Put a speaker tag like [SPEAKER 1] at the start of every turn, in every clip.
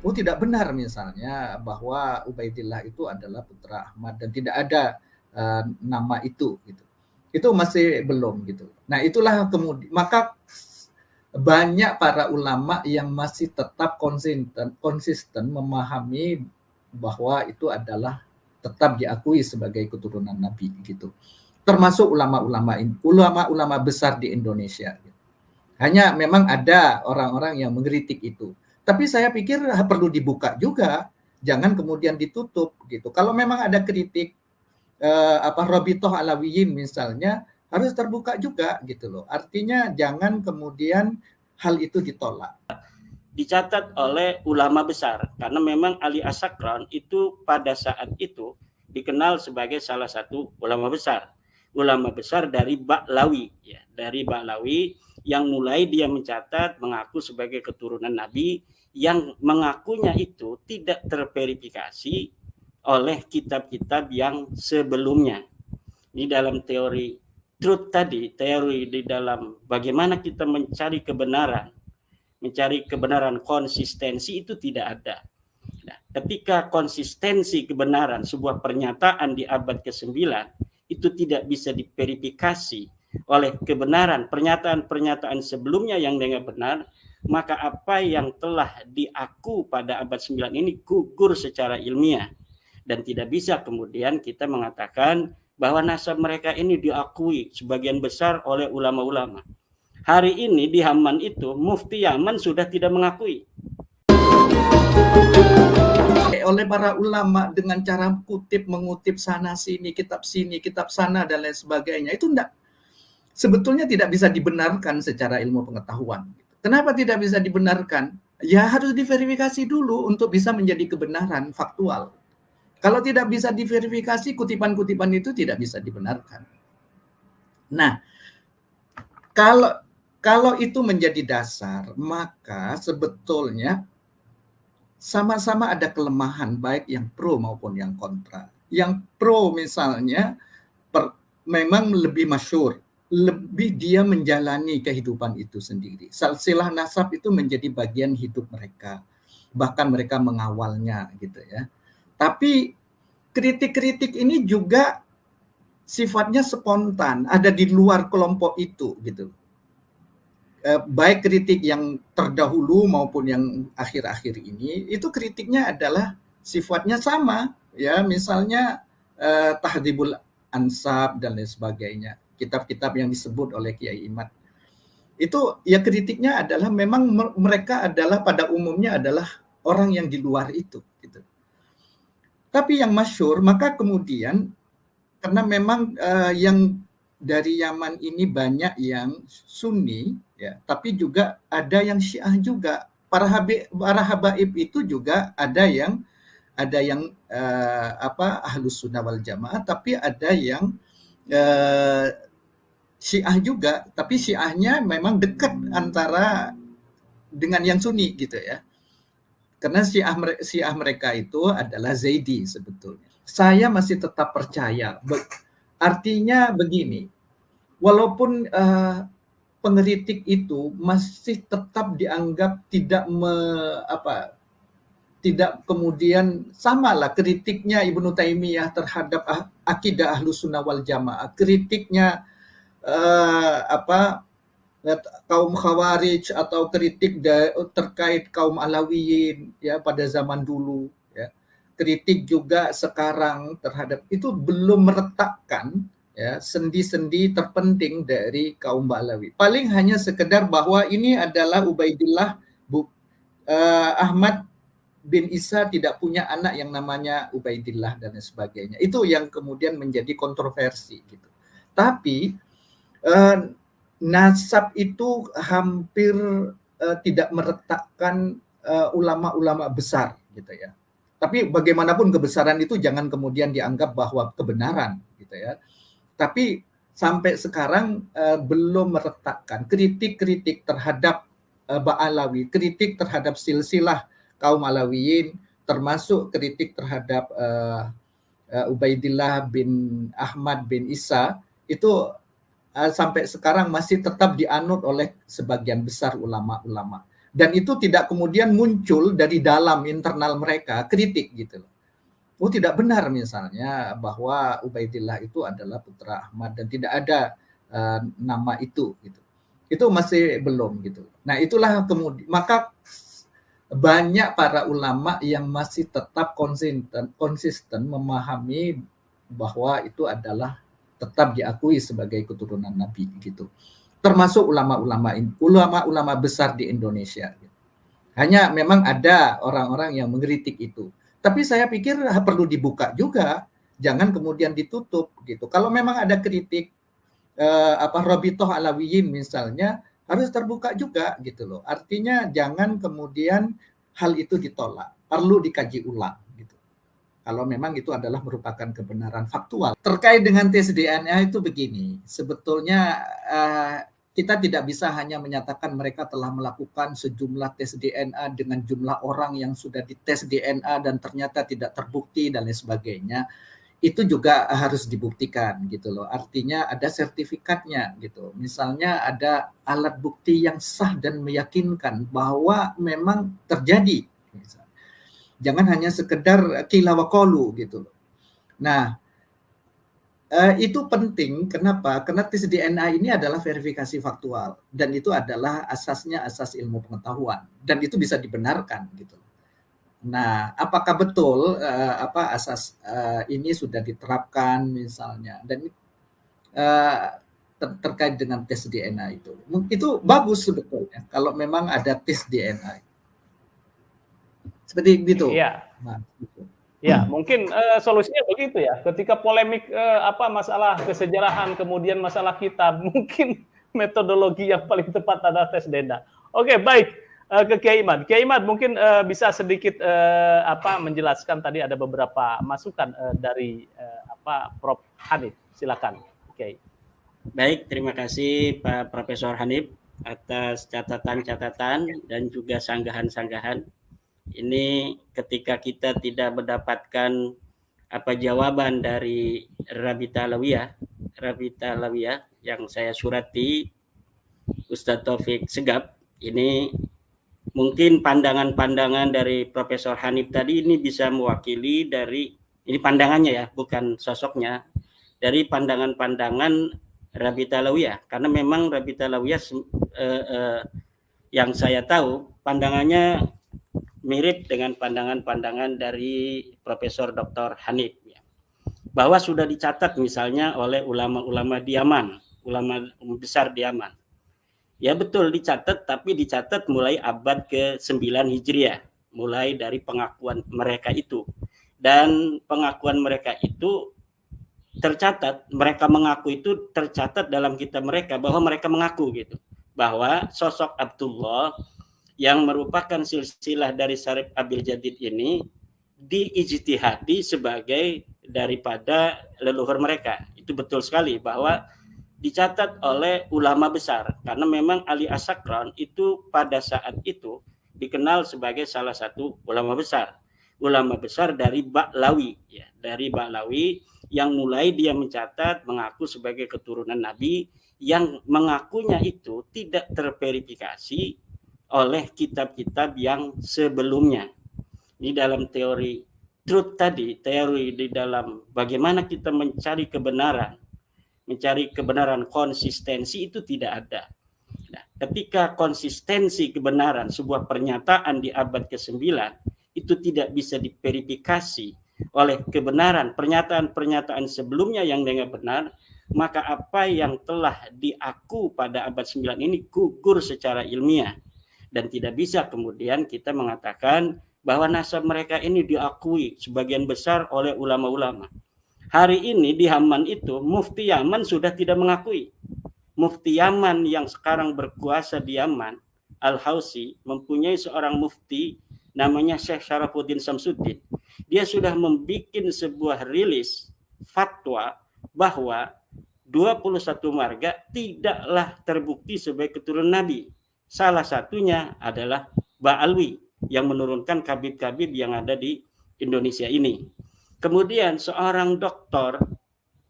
[SPEAKER 1] oh tidak benar misalnya bahwa Ubaidillah itu adalah putra Ahmad dan tidak ada nama itu gitu. Itu masih belum gitu. Nah, itulah kemudian maka banyak para ulama yang masih tetap konsisten memahami bahwa itu adalah tetap diakui sebagai keturunan Nabi gitu. Termasuk ulama-ulama besar di Indonesia. Hanya memang ada orang-orang yang mengkritik itu. Tapi saya pikir perlu dibuka juga, jangan kemudian ditutup gitu. Kalau memang ada kritik Robitoh Alawiyin misalnya harus terbuka juga gitu loh. Artinya jangan kemudian hal itu ditolak.
[SPEAKER 2] Dicatat oleh ulama besar karena memang Ali As-Sakran itu pada saat itu dikenal sebagai salah satu ulama besar dari Ba'lawi ya, dari Ba'lawi yang mulai dia mencatat mengaku sebagai keturunan Nabi, yang mengakunya itu tidak terverifikasi oleh kitab-kitab yang sebelumnya. Di dalam teori truth tadi, teori di dalam bagaimana kita mencari kebenaran konsistensi itu tidak ada. Nah, ketika konsistensi kebenaran sebuah pernyataan di abad ke-9 itu tidak bisa diverifikasi oleh kebenaran pernyataan-pernyataan sebelumnya yang dengan benar, maka apa yang telah diaku pada abad 9 ini gugur secara ilmiah. Dan tidak bisa kemudian kita mengatakan bahwa nasab mereka ini diakui sebagian besar oleh ulama-ulama. Hari ini di Yaman itu, Mufti Yaman sudah tidak mengakui.
[SPEAKER 1] Oleh para ulama dengan cara mengutip sana sini, kitab sana dan lain sebagainya, itu sebetulnya tidak bisa dibenarkan secara ilmu pengetahuan. Kenapa tidak bisa dibenarkan? Ya harus diverifikasi dulu untuk bisa menjadi kebenaran faktual. Kalau tidak bisa diverifikasi, kutipan-kutipan itu tidak bisa dibenarkan. Nah, kalau itu menjadi dasar, maka sebetulnya sama-sama ada kelemahan baik yang pro maupun yang kontra. Yang pro misalnya memang lebih masyhur, lebih dia menjalani kehidupan itu sendiri. Silsilah nasab itu menjadi bagian hidup mereka. Bahkan mereka mengawalnya gitu ya. Tapi kritik-kritik ini juga sifatnya spontan, ada di luar kelompok itu gitu. Baik kritik yang terdahulu maupun yang akhir-akhir ini, itu kritiknya adalah sifatnya sama, ya misalnya Tahdhibul Ansab dan lain sebagainya, kitab-kitab yang disebut oleh Kiai Imad. Itu ya kritiknya adalah memang mereka adalah pada umumnya adalah orang yang di luar itu, gitu. Tapi yang masyhur, maka kemudian karena memang yang dari Yaman ini banyak yang Sunni, ya, tapi juga ada yang Syiah juga. Para habaib itu juga ada yang Ahlus Sunnah wal Jamaah, tapi ada yang Syiah juga, tapi Syiahnya memang dekat antara dengan yang Sunni gitu ya. Karena Syiah mereka itu adalah Zaidi sebetulnya. Saya masih tetap percaya. Artinya begini, walaupun pengkritik itu masih tetap dianggap tidak kemudian samalah kritiknya Ibnu Taimiyah terhadap akidah Ahlus Sunnah wal Jamaah, kritiknya kaum Khawarij atau kritik terkait kaum Alawiyin ya pada zaman dulu ya. Kritik juga sekarang terhadap itu belum meretakkan ya sendi-sendi terpenting dari kaum Ba'lawi. Paling hanya sekedar bahwa ini adalah Ubaidillah Ahmad bin Isa tidak punya anak yang namanya Ubaidillah dan sebagainya. Itu yang kemudian menjadi kontroversi gitu. Tapi nasab itu hampir tidak meretakkan ulama-ulama besar gitu ya. Tapi bagaimanapun kebesaran itu jangan kemudian dianggap bahwa kebenaran gitu ya. Tapi sampai sekarang belum meretakkan kritik-kritik terhadap Ba'alawi, kritik terhadap silsilah kaum Alawiyin, termasuk kritik terhadap Ubaidillah bin Ahmad bin Isa, itu sampai sekarang masih tetap dianut oleh sebagian besar ulama-ulama. Dan itu tidak kemudian muncul dari dalam internal mereka kritik gitu loh. Oh tidak benar misalnya bahwa Ubaidillah itu adalah putra Ahmad dan tidak ada nama itu gitu. Itu masih belum gitu. Nah itulah kemudian maka banyak para ulama yang masih tetap konsisten memahami bahwa itu adalah tetap diakui sebagai keturunan Nabi gitu. Termasuk ulama-ulama besar di Indonesia. Hanya memang ada orang-orang yang mengkritik itu. Tapi saya pikir perlu dibuka juga, jangan kemudian ditutup gitu. Kalau memang ada kritik Rabithah Alawiyin misalnya harus terbuka juga gitu loh. Artinya jangan kemudian hal itu ditolak, perlu dikaji ulang gitu. Kalau memang itu adalah merupakan kebenaran faktual. Terkait dengan tes DNA itu begini, sebetulnya kita tidak bisa hanya menyatakan mereka telah melakukan sejumlah tes DNA dengan jumlah orang yang sudah dites DNA dan ternyata tidak terbukti dan lain sebagainya. Itu juga harus dibuktikan gitu loh. Artinya ada sertifikatnya gitu. Misalnya ada alat bukti yang sah dan meyakinkan bahwa memang terjadi. Jangan hanya sekedar qila wa qalu gitu loh. Nah, itu penting. Kenapa? Karena tes DNA ini adalah verifikasi faktual dan itu adalah asasnya asas ilmu pengetahuan dan itu bisa dibenarkan gitu. Nah, apakah betul asas ini sudah diterapkan misalnya dan terkait dengan tes DNA itu bagus sebetulnya kalau memang ada tes DNA. Seperti itu.
[SPEAKER 3] Iya.
[SPEAKER 1] Nah, gitu.
[SPEAKER 3] Ya, mungkin solusinya begitu ya. Ketika polemik masalah kesejarahan, kemudian masalah kitab, mungkin metodologi yang paling tepat adalah tes DNA. Oke, baik. Ke Kiai Imad. Kiai Imad mungkin bisa sedikit menjelaskan tadi ada beberapa masukan dari Prof. Hanif. Silakan, Kiai.
[SPEAKER 2] Baik, terima kasih Pak Profesor Hanif atas catatan-catatan dan juga sanggahan-sanggahan. Ini ketika kita tidak mendapatkan jawaban dari Rabithah Alawiyah yang saya surati Ustadz Taufik Segaf, ini mungkin pandangan-pandangan dari Profesor Hanif tadi ini bisa mewakili dari, ini pandangannya ya, bukan sosoknya, dari pandangan-pandangan Rabithah Alawiyah. Karena memang Rabithah Alawiyah yang saya tahu pandangannya mirip dengan pandangan-pandangan dari Profesor Dr. Hanif ya. Bahwa sudah dicatat misalnya oleh ulama-ulama di Yaman, ulama besar di Yaman. Ya betul dicatat, tapi dicatat mulai abad ke-9 Hijriah, mulai dari pengakuan mereka itu. Dan pengakuan mereka itu tercatat, mereka mengaku itu tercatat dalam kitab mereka bahwa mereka mengaku gitu. Bahwa sosok Abdullah yang merupakan silsilah dari Syarif Abil Jadid ini diijtihadi sebagai daripada leluhur mereka. Itu betul sekali bahwa dicatat oleh ulama besar karena memang Ali As-Sakran itu pada saat itu dikenal sebagai salah satu ulama besar dari Ba'lawi ya, dari Ba'lawi yang mulai dia mencatat mengaku sebagai keturunan Nabi yang mengakunya itu tidak terverifikasi oleh kitab-kitab yang sebelumnya. Di dalam teori truth tadi, teori di dalam bagaimana kita mencari kebenaran konsistensi itu tidak ada. Nah, ketika konsistensi kebenaran sebuah pernyataan di abad ke-9 itu tidak bisa diverifikasi oleh kebenaran pernyataan-pernyataan sebelumnya yang dengan benar, maka apa yang telah diaku pada abad 9 ini gugur secara ilmiah. Dan tidak bisa kemudian kita mengatakan bahwa nasab mereka ini diakui sebagian besar oleh ulama-ulama. Hari ini di Yaman itu, Mufti Yaman sudah tidak mengakui. Mufti Yaman yang sekarang berkuasa di Yaman, Al-Hausi, mempunyai seorang mufti namanya Syekh Syarafuddin Samsuddin. Dia sudah membuat sebuah rilis fatwa bahwa 21 marga tidaklah terbukti sebagai keturunan Nabi. Salah satunya adalah Ba'alwi yang menurunkan kabib-kabib yang ada di Indonesia ini. Kemudian seorang doktor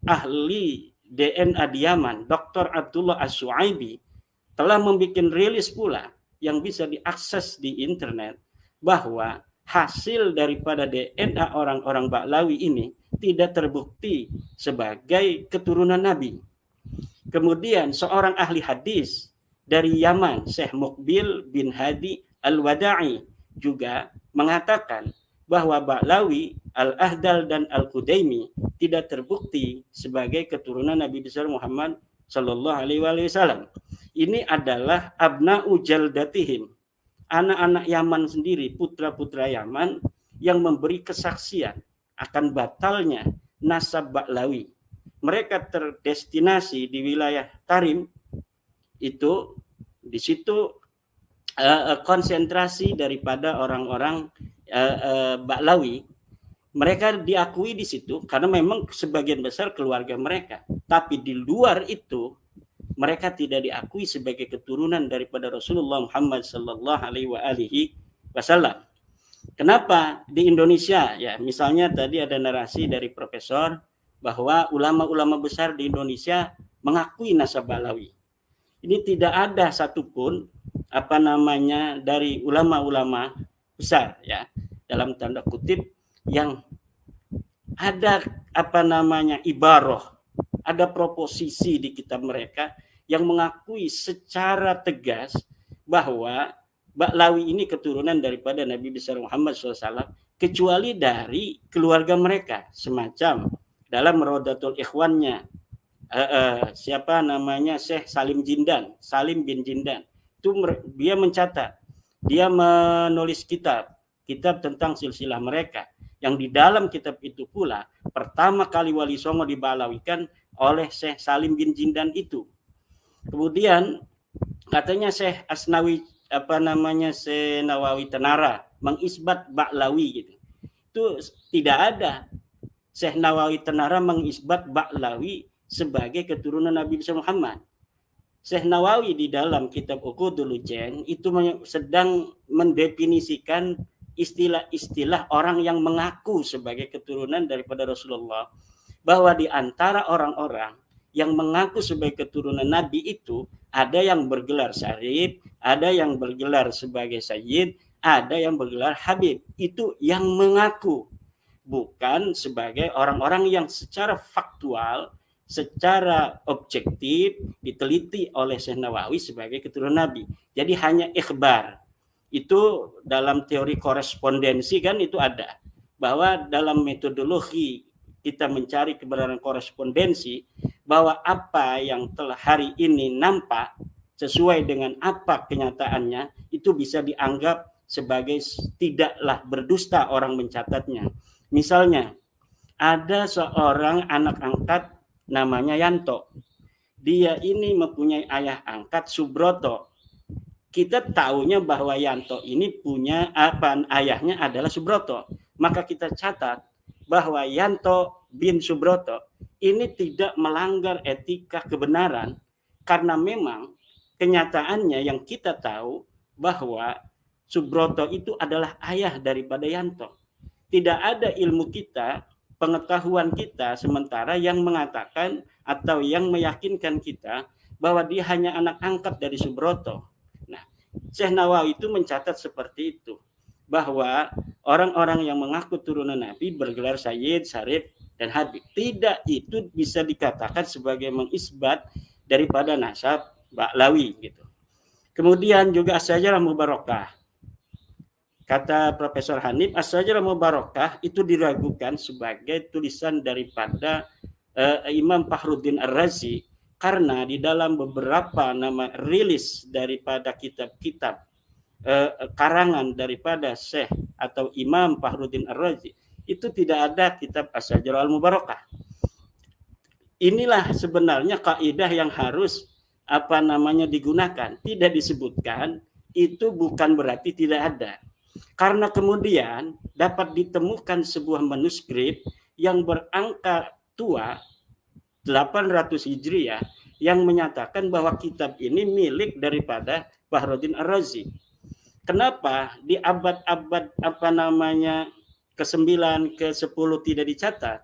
[SPEAKER 2] ahli DNA di Yaman, Dr. Abdullah As-Suaibi, telah membuat rilis pula yang bisa diakses di internet bahwa hasil daripada DNA orang-orang Ba'lawi ini tidak terbukti sebagai keturunan Nabi. Kemudian seorang ahli hadis dari Yaman, Syekh Muqbil bin Hadi Al-Wada'i juga mengatakan bahwa Ba'lawi, Al-Ahdal dan Al-Qudaimi tidak terbukti sebagai keturunan Nabi besar Muhammad Sallallahu Alaihi Wasallam. Ini adalah abna'u jaldatihim, anak-anak Yaman sendiri, putra-putra Yaman yang memberi kesaksian akan batalnya nasab Ba'lawi. Mereka terdestinasi di wilayah Tarim, itu di situ konsentrasi daripada orang-orang Ba'lawi. Mereka diakui di situ karena memang sebagian besar keluarga mereka. Tapi di luar itu mereka tidak diakui sebagai keturunan daripada Rasulullah Muhammad Sallallahu Alaihi Wasallam. Kenapa di Indonesia? Ya, misalnya tadi ada narasi dari profesor bahwa ulama-ulama besar di Indonesia mengakui nasab Ba'lawi. Ini tidak ada satupun dari ulama-ulama besar, ya, dalam tanda kutip, yang ada ibarah, ada proposisi di kitab mereka yang mengakui secara tegas bahwa Ba'lawi ini keturunan daripada Nabi besar Muhammad SAW, kecuali dari keluarga mereka, semacam dalam Rodatul Ikhwannya Syekh Salim bin Jindan. Itu dia mencatat, dia menulis kitab tentang silsilah mereka, yang di dalam kitab itu pula pertama kali Wali Songo dibalawikan oleh Syekh Salim bin Jindan itu. Kemudian katanya Syekh Asnawi Syekh Nawawi Tenara mengisbat Ba'lawi gitu. Itu tidak ada Syekh Nawawi Tenara mengisbat Ba'lawi sebagai keturunan Nabi Muhammad. Syekh Nawawi di dalam kitab Uqudul Ujain itu sedang mendefinisikan istilah-istilah orang yang mengaku sebagai keturunan daripada Rasulullah, bahwa di antara orang-orang yang mengaku sebagai keturunan Nabi itu ada yang bergelar Syarif, ada yang bergelar sebagai Sayyid, ada yang bergelar Habib. Itu yang mengaku, bukan sebagai orang-orang yang secara faktual, secara objektif diteliti oleh Syekh Nawawi sebagai keturunan Nabi. Jadi hanya ikhbar. Itu dalam teori korespondensi kan itu ada, bahwa dalam metodologi kita mencari kebenaran korespondensi, bahwa apa yang telah hari ini nampak sesuai dengan apa kenyataannya, itu bisa dianggap sebagai tidaklah berdusta orang mencatatnya. Misalnya ada seorang anak angkat namanya Yanto, dia ini mempunyai ayah angkat Subroto. Kita tahunya bahwa Yanto ini punya ayahnya adalah Subroto. Maka kita catat bahwa Yanto bin Subroto ini tidak melanggar etika kebenaran, karena memang kenyataannya yang kita tahu bahwa Subroto itu adalah ayah daripada Yanto. Tidak ada ilmu kita, pengetahuan kita sementara yang mengatakan atau yang meyakinkan kita bahwa dia hanya anak angkat dari Subroto. Syekh Nawawi itu mencatat seperti itu, bahwa orang-orang yang mengaku turunan Nabi bergelar Sayyid, Syarif, dan Habib. Tidak itu bisa dikatakan sebagai mengisbat daripada nasab Ba'lawi gitu. Kemudian juga as-sajarah mubarakah. Kata Profesor Hanif, as-sajarah mubarakah itu diragukan sebagai tulisan daripada Imam Fakhruddin Ar-Razi, karena di dalam beberapa rilis daripada kitab-kitab karangan daripada Syekh atau Imam Fakhruddin Ar-Razi itu tidak ada kitab As-Sajarah Al-Mubarakah. Inilah sebenarnya kaidah yang harus digunakan. Tidak disebutkan itu bukan berarti tidak ada. Karena kemudian dapat ditemukan sebuah manuskrip yang berangka tua 800 Hijriah yang menyatakan bahwa kitab ini milik daripada Fakhruddin Ar-Razi. Kenapa di abad-abad ke-9, ke-10 tidak dicatat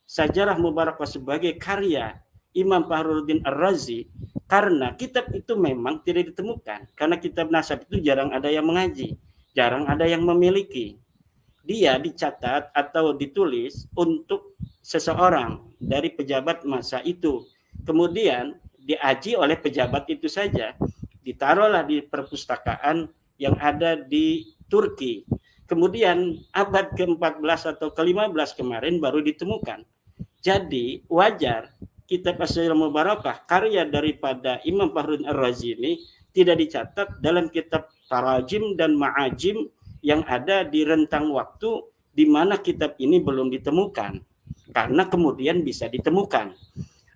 [SPEAKER 2] Sajarah Mubarakah sebagai karya Imam Fakhruddin Ar-Razi karena kitab itu memang tidak ditemukan. Karena kitab nasab itu jarang ada yang mengaji, jarang ada yang memiliki. Dia dicatat atau ditulis untuk seseorang dari pejabat masa itu. Kemudian diaji oleh pejabat itu saja. Ditaruhlah di perpustakaan yang ada di Turki. Kemudian abad ke-14 atau ke-15 kemarin baru ditemukan. Jadi wajar kitab As-Sajarah Mubarakah karya daripada Imam Fakhruddin Ar-Razi ini tidak dicatat dalam kitab Tarajim dan Ma'ajim yang ada di rentang waktu di mana kitab ini belum ditemukan. Karena kemudian bisa ditemukan.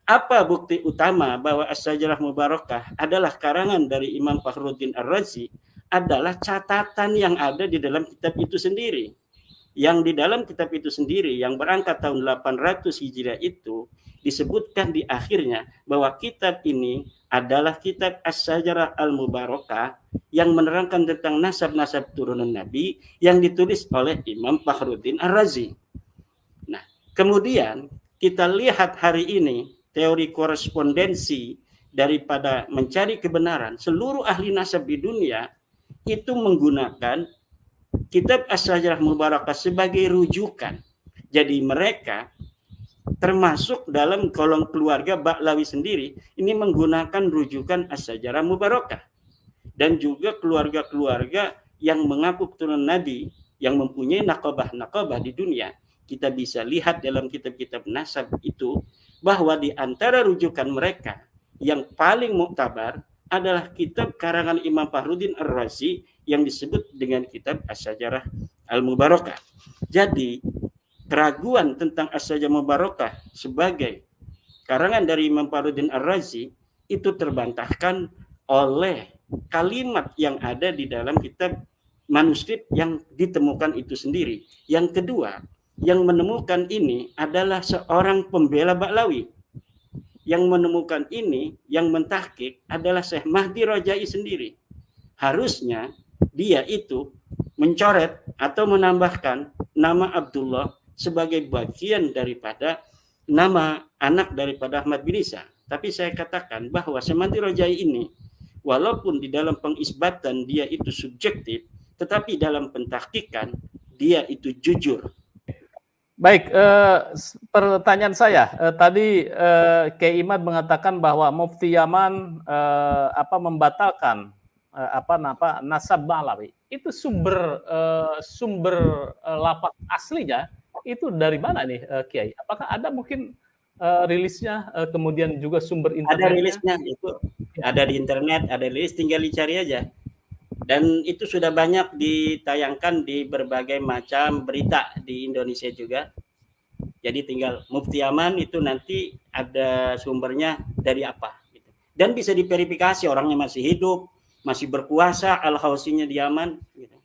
[SPEAKER 2] Apa bukti utama bahwa As-Sajarah Mubarakah adalah karangan dari Imam Fakhruddin Ar-Razi adalah catatan yang ada di dalam kitab itu sendiri. Yang di dalam kitab itu sendiri yang berangkat tahun 800 Hijriah itu disebutkan di akhirnya bahwa kitab ini adalah kitab As-Sajarah Al-Mubarakah yang menerangkan tentang nasab-nasab turunan Nabi yang ditulis oleh Imam Fakhruddin Ar-Razi. Nah, kemudian kita lihat hari ini teori korespondensi daripada mencari kebenaran, seluruh ahli nasab di dunia itu menggunakan kitab As-Sajarah Mubarakah sebagai rujukan. Jadi mereka termasuk dalam kolom keluarga Ba'lawi sendiri ini menggunakan rujukan As-Sajarah Mubarakah. Dan juga keluarga-keluarga yang mengaku keturunan Nabi yang mempunyai nakobah-nakobah di dunia. Kita bisa lihat dalam kitab-kitab nasab itu bahwa di antara rujukan mereka yang paling muktabar adalah kitab karangan Imam Fakhruddin Ar-Razi yang disebut dengan kitab As-Sajarah Al-Mubarakah. Jadi keraguan tentang As-Sajarah Mubarakah sebagai karangan dari Imam Fakhruddin Ar-Razi itu terbantahkan oleh kalimat yang ada di dalam kitab manuskrip yang ditemukan itu sendiri. Yang kedua, yang menemukan ini adalah seorang pembela Ba'lawi. Yang menemukan ini, yang mentahqiq adalah Syekh Mahdi Rajai sendiri. Harusnya dia itu mencoret atau menambahkan nama Abdullah sebagai bagian daripada nama anak daripada Ahmad bin Isa. Tapi saya katakan bahwa Syekh Mahdi Rajai ini walaupun di dalam pengisbatan dia itu subjektif, tetapi dalam pentahqiqan dia itu jujur.
[SPEAKER 3] Baik, pertanyaan saya tadi Kiai Imad mengatakan bahwa Mufti Yaman membatalkan nasab Ba'lawi. Itu sumber lafaz aslinya itu dari mana nih Kiai? Apakah ada mungkin rilisnya kemudian juga sumber internetnya?
[SPEAKER 2] Ada rilisnya itu, ada di internet, ada rilis, tinggal dicari aja. Dan itu sudah banyak ditayangkan di berbagai macam berita di Indonesia juga. Jadi tinggal Mufti Yaman itu nanti ada sumbernya dari apa. Gitu. Dan bisa diverifikasi orangnya masih hidup, masih berkuasa, al-hausinya di Yaman. Gitu.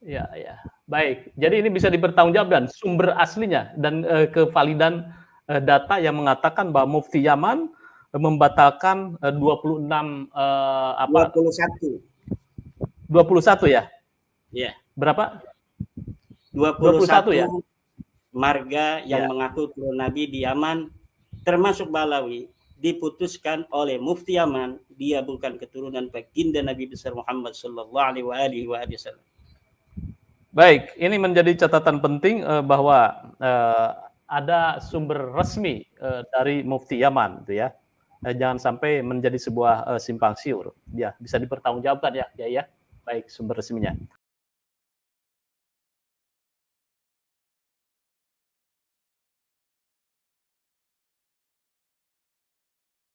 [SPEAKER 3] Ya, ya. Baik. Jadi ini bisa dipertanggungjawabkan sumber aslinya dan kevalidan data yang mengatakan bahwa Mufti Yaman membatalkan 21 ya? Iya. Berapa?
[SPEAKER 2] 21
[SPEAKER 3] ya?
[SPEAKER 2] Marga yang mengaku turun Nabi di Yaman termasuk Ba'lawi diputuskan oleh Mufti Yaman dia bukan keturunan baginda Nabi besar Muhammad sallallahu alaihi wasallam.
[SPEAKER 3] Baik, ini menjadi catatan penting bahwa ada sumber resmi dari Mufti Yaman, gitu ya. Jangan sampai menjadi sebuah simpang siur. Ya, bisa dipertanggungjawabkan ya, ya. Baik, sumber resminya.